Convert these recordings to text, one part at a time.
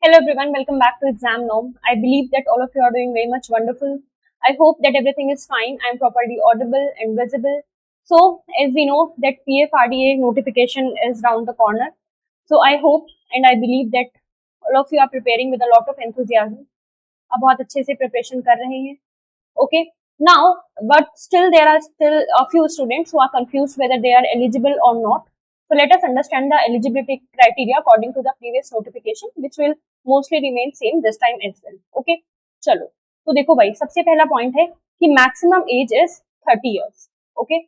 Hello everyone, welcome back to Exam Norm. I believe that all of you are doing very much wonderful. I hope that everything is fine. I am properly audible and visible. So, as we know that PFRDA notification is round the corner. So, I hope and I believe that all of you are preparing with a lot of enthusiasm. आप बहुत अच्छे से preparation कर रहे हैं. Okay. Now, but still there are still a few students who are confused whether they are eligible or not. So let us understand the eligibility criteria according to the previous notification, which will mostly remain same this time as well. Okay, चलो तो देखो भाई, सबसे पहला point है कि maximum age is 30 years. Okay,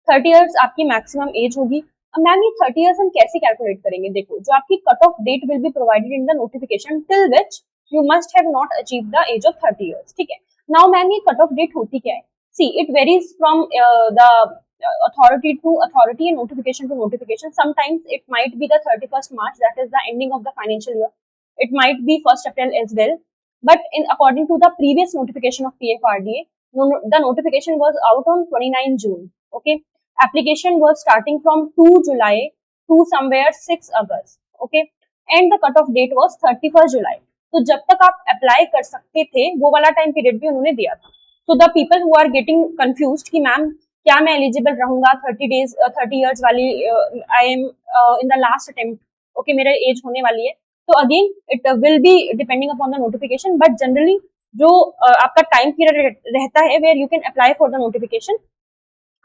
30 years आपकी maximum age होगी. अब मैम ये 30 इयर्स हम कैसे कैलकुलेट करेंगे? देखो, जो आपकी cut off date will be provided in the notification till which you must have not achieve the age of 30 years. ठीक है, नाउ मैम ये कट ऑफ डेट होती क्या है? See it varies from the authority to authority and notification to notification. Sometimes it might be the 31st March, that is the ending of the financial year. It might be 1st April as well. But in according to the previous notification of PFRDA, the notification was out on 29 June. Okay, application was starting from 2 July to somewhere 6 August. Okay, and the cut-off date was 31st July. तो जब तक आप apply कर सकते थे वो वाला time period भी उन्होंने दिया था. So the people who are getting confused कि मैम क्या मैं एलिजिबल रहूंगा 30 इयर्स वाली, I am in the last attempt, okay मेरा एज होने वाली है, तो again it will be depending upon the notification. But generally जो आपका टाइम पीरियड रहता है where you can apply for the notification,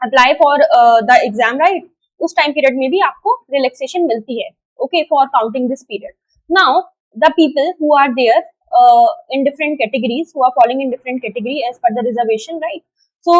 apply for the exam, right, उस टाइम पीरियड में भी आपको रिलैक्सेशन मिलती है. Okay, for counting this period. Now the people who are there in different categories, who are falling in different category as per the reservation, right? So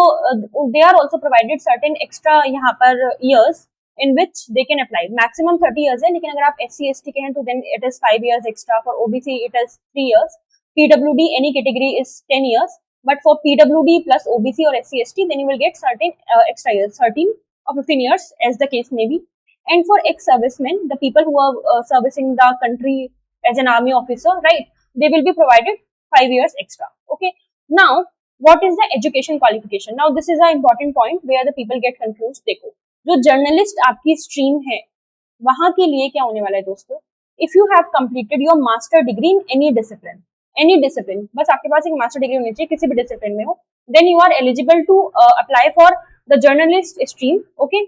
they are also provided certain extra यहाँ पर years in which they can apply. Maximum 30 years है, लेकिन अगर आप SC/ST के हैं तो then it is 5 years extra. For OBC it is 3 years. PWD any category is 10 years. But for PWD plus OBC or SC/ST then you will get certain extra years, 13 or 15 years as the case may be. And for ex-servicemen, the people who are servicing the country as an army officer, right, they will be provided 5 years extra. Okay, now what is the education qualification? Now this is an important point where the people get confused. देखो, जो journalist आपकी stream है वहां के लिए क्या होने वाला है दोस्तों? If you have completed your master degree in any discipline, बस आपके पास एक मास्टर डिग्री होनी चाहिए किसी भी डिसिप्लिन में हो, then you are eligible to apply for the journalist stream. Okay,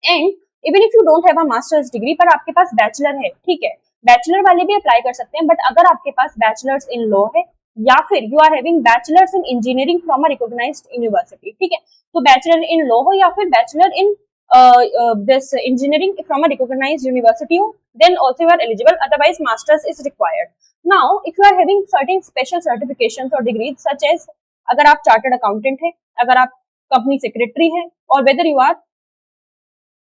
and even if you don't have a masters degree पर आपके पास बैचलर है, ठीक है, बैचलर वाले भी अप्लाई कर सकते हैं. बट अगर आपके पास बैचलर्स इन लॉ है या फिर you are having bachelors in engineering from a recognised university, ठीक है, तो बैचलर इन लॉ हो या फिर bachelor in this engineering from a recognised university हो, then also you are eligible. Otherwise masters is required. Now if you are having certain special certifications और degrees such as, अगर आप chartered accountant है, अगर आप कंपनी सेक्रेटरी है, और whether you are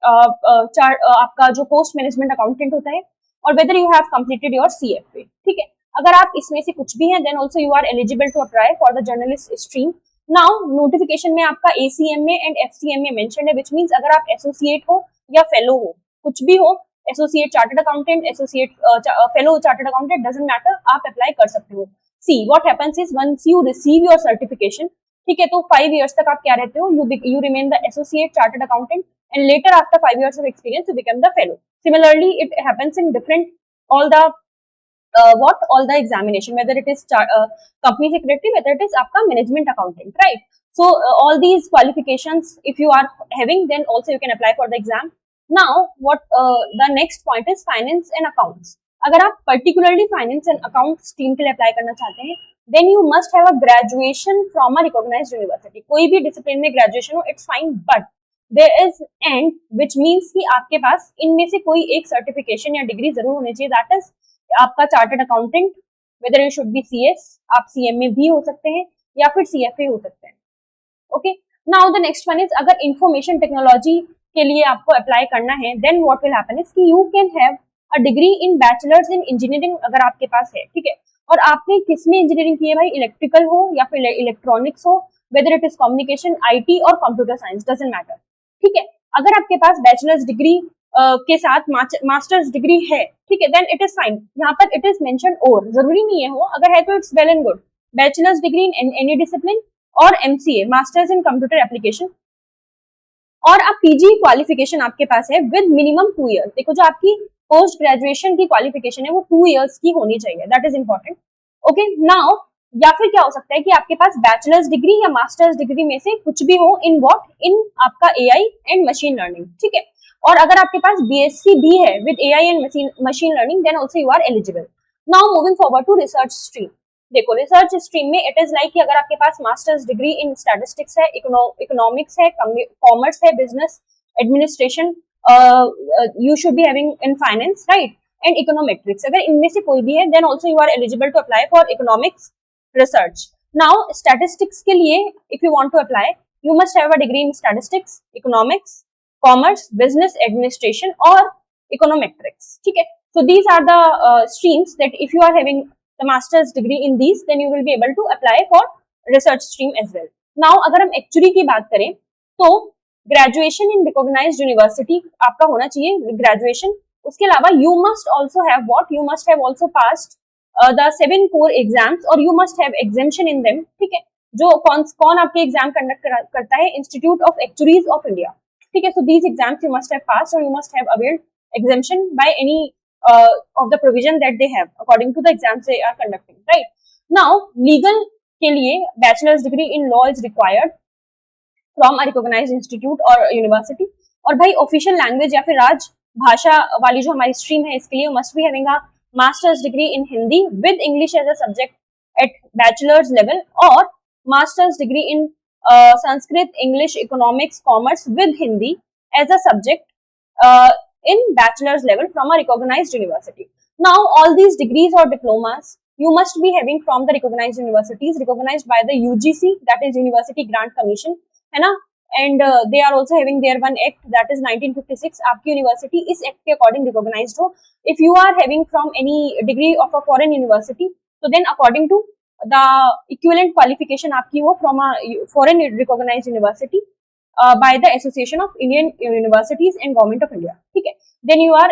आपका जो पोस्ट मैनेजमेंट अकाउंटेंट होता है, और whether you have completed your CFA, ठीक है, अगर आप इसमें से कुछ भी हैं then also you are eligible to apply for the journalist stream. Now notification में आपका ACMA एंड FCMA मेंशन्ड है, विच मींस अगर आप एसोसिएट हो या फेलो हो, कुछ भी हो, associate chartered accountant, associate fellow chartered accountant, doesn't matter, आप अप्लाई कर सकते हो. See what happens is once you receive your certification, ठीक है, तो 5 इयर्स तक आप क्या रहते हो, you remain the associate chartered accountant, and later after 5 years of experience you become the fellow. Similarly it happens in different all the all the examination, whether it is company secretary, whether it is aapka management accountant, right? So all these qualifications if you are having, then also you can apply for the exam. Now what the next point is finance and accounts. अगर आप particularly finance and accounts stream के लिए apply करना चाहते हैं then you must have a graduation from a recognized university. कोई भी discipline में graduation हो it's fine, but there is and which means कि आपके पास इनमें से कोई एक सर्टिफिकेशन या डिग्री जरूर होनी चाहिए. दैट इज आपका chartered accountant, whether you should B CS, आप CMA भी हो सकते हैं या फिर CFA हो सकते हैं. Okay, now the next one is, अगर इंफॉर्मेशन टेक्नोलॉजी के लिए आपको अप्लाई करना है then what will happen is कि you can have a degree in bachelors in engineering अगर आपके पास है, ठीक है, और आपने किस में इंजीनियरिंग की है भाई, इलेक्ट्रिकल हो या फिर इलेक्ट्रॉनिक्स हो, whether it is communication, IT और कंप्यूटर साइंस, डजंट मैटर, ठीक है. अगर आपके पास बैचलर्स डिग्री के साथ मास्टर्स डिग्री है, ठीक है, देन इट इज फाइन. यहाँ पर इट इज मेंशन और, जरूरी नहीं है हो, अगर है तो it's well and good. Bachelors degree in any discipline और MCA masters in computer application और अब पीजी क्वालिफिकेशन आपके पास है विद मिनिमम 2 इयर्स। देखो जो आपकी पोस्ट ग्रेजुएशन की क्वालिफिकेशन है वो 2 इयर्स की होनी चाहिए, that is important. Okay now, या फिर क्या हो सकता है कि आपके पास बैचलर्स डिग्री या मास्टर्स डिग्री में से कुछ भी हो इन व्हाट, इन आपका एआई एंड मशीन लर्निंग, ठीक है। और अगर आपके पास बीएससी भी है with AI and machine learning then also you are eligible. Now moving forward to research stream. देखो रिसर्च स्ट्रीम में इट इज लाइक कि अगर आपके पास मास्टर्स डिग्री इन स्टैटिस्टिक्स है, इकोनॉमिक्स है, कॉमर्स है, business administration, you should be having in finance, right, and econometrics, अगर इनमें से कोई भी है then also you are eligible to apply for economics research. Now statistics के लिए if you want to apply you must have a degree in statistics, economics, commerce, business administration और econometrics, ठीक है। So these are the streams that if you are having the master's degree in these then you will be able to apply for research stream as well. Now अगर हम actually की बात करें तो graduation in recognized university आपका होना चाहिए graduation। उसके अलावा you must also have what, you must have also passed the 7 core exams और you must have exemption in them, ठीक है। जो कौन आपके एग्जाम कंडक्ट करता है, Institute of Actuaries of India, ठीक है। So these exams you must have passed और you must have availed exemption by any of the provision that they have according to the exams they are conducting, right? Now legal के लिए bachelor's degree in law is required from a recognized institute or university। और भाई official language या फिर राज भाषा वाली जो हमारी स्ट्रीम है इसके लिए must be having a masters degree in Hindi with English as a subject at bachelors level और masters degree in Sanskrit, English, economics, commerce with Hindi as a subject in bachelor's level from a recognized university. Now all these degrees or diplomas you must be having from the recognized universities recognized by the UGC, that is University Grant Commission, है ना, and they are also having their one act that is 1956। आपकी university इस act के according recognised हो। If you are having from any degree of a foreign university तो then according to the equivalent qualification आपकी हो from a foreign recognised university by the Association of Indian Universities and Government of India, ठीक है, then you are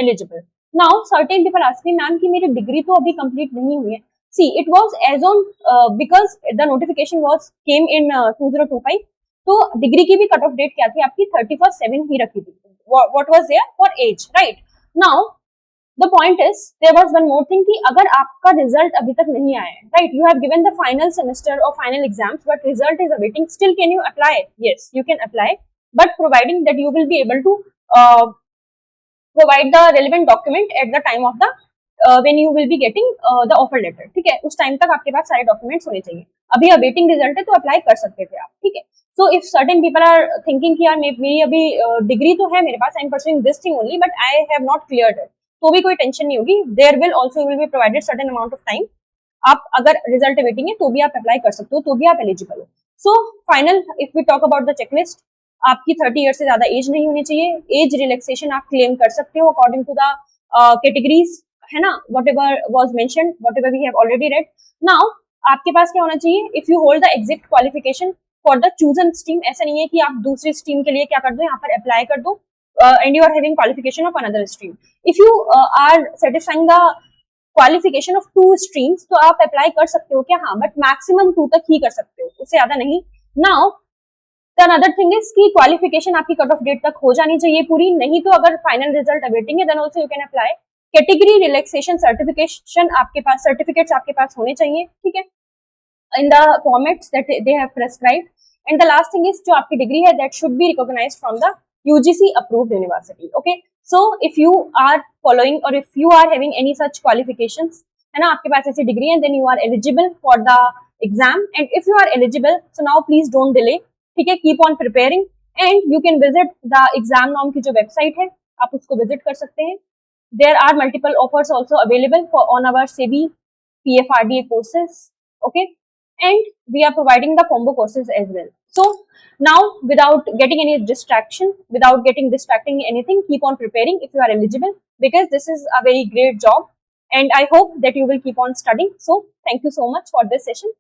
eligible। Now certain people ask me ma'am कि मेरी degree तो अभी complete नहीं हुई है। See it was as on because the notification was came in 2025 तो डिग्री की भी कट ऑफ डेट क्या थी आपकी 31/7 ही रखी थी। What was there for age, right? Now the point is there was one more thing कि अगर आपका रिजल्ट अभी तक नहीं आया है, right, you have given the final semester or final exams but result is awaiting, still can you apply? Yes, you can apply but providing that you will be able to provide the relevant document at the time of the when you will be getting the offer letter, ठीक है। उस time तक आपके पास सारे documents होने चाहिए। अभी awaiting result है तो अप्लाई कर सकते थे आप, ठीक है। So if certain people are thinking कि यार मेरी अभी डिग्री तो है मेरे पास, I am pursuing this thing only but I have not cleared it, तो भी कोई टेंशन नहीं होगी। There will also will be provided certain amount of time. आप अगर रिजल्ट वेटिंग है तो भी आप अप्लाई कर सकते हो, तो भी आप एलिजिबल हो। So final if we talk about the checklist, आपकी 30 ईयर से ज्यादा एज नहीं होनी चाहिए। एज रिलैक्सेशन आप क्लेम कर सकते हो अकॉर्डिंग टू द कैटेगरीज, है ना, whatever was mentioned, whatever we have already read. Now आपके पास क्या होना चाहिए, if you hold the exact qualification for the chosen stream, ऐसा नहीं है कि आप दूसरी स्ट्रीम के लिए क्या कर दो, यहाँ पर अप्लाई कर दो and you are having qualification of another stream. If you are satisfying the qualification of 2 streams तो आप अप्लाई कर सकते हो क्या, हाँ, बट मैक्सिमम 2 तक ही कर सकते हो, उससे ज्यादा नहीं। Now the another thing is कि क्वालिफिकेशन आपकी कट ऑफ डेट तक हो जानी चाहिए पूरी, नहीं तो अगर फाइनल रिजल्ट अवेटिंग है then also you can apply. Category relaxation certification आपके पास, सर्टिफिकेट्स आपके पास होने चाहिए, ठीक है, in the formats that they have prescribed. And the last thing is जो आपकी डिग्री है that should be recognised from the UGC approved university, okay? So if you are following or if you are having any such qualifications, है ना, आपके पास ऐसी degree है, then you are eligible for the exam and if you are eligible so now please don't delay, ठीक है, keep on preparing and you can visit the Exam Norm की जो website है आप उसको विजिट कर सकते हैं। There are multiple offers also available for on our SEBI PFRDA courses, okay, and we are providing the combo courses as well. So now without getting any distraction, without getting distracting anything, keep on preparing if you are eligible because this is a very great job and I hope that you will keep on studying. So thank you so much for this session.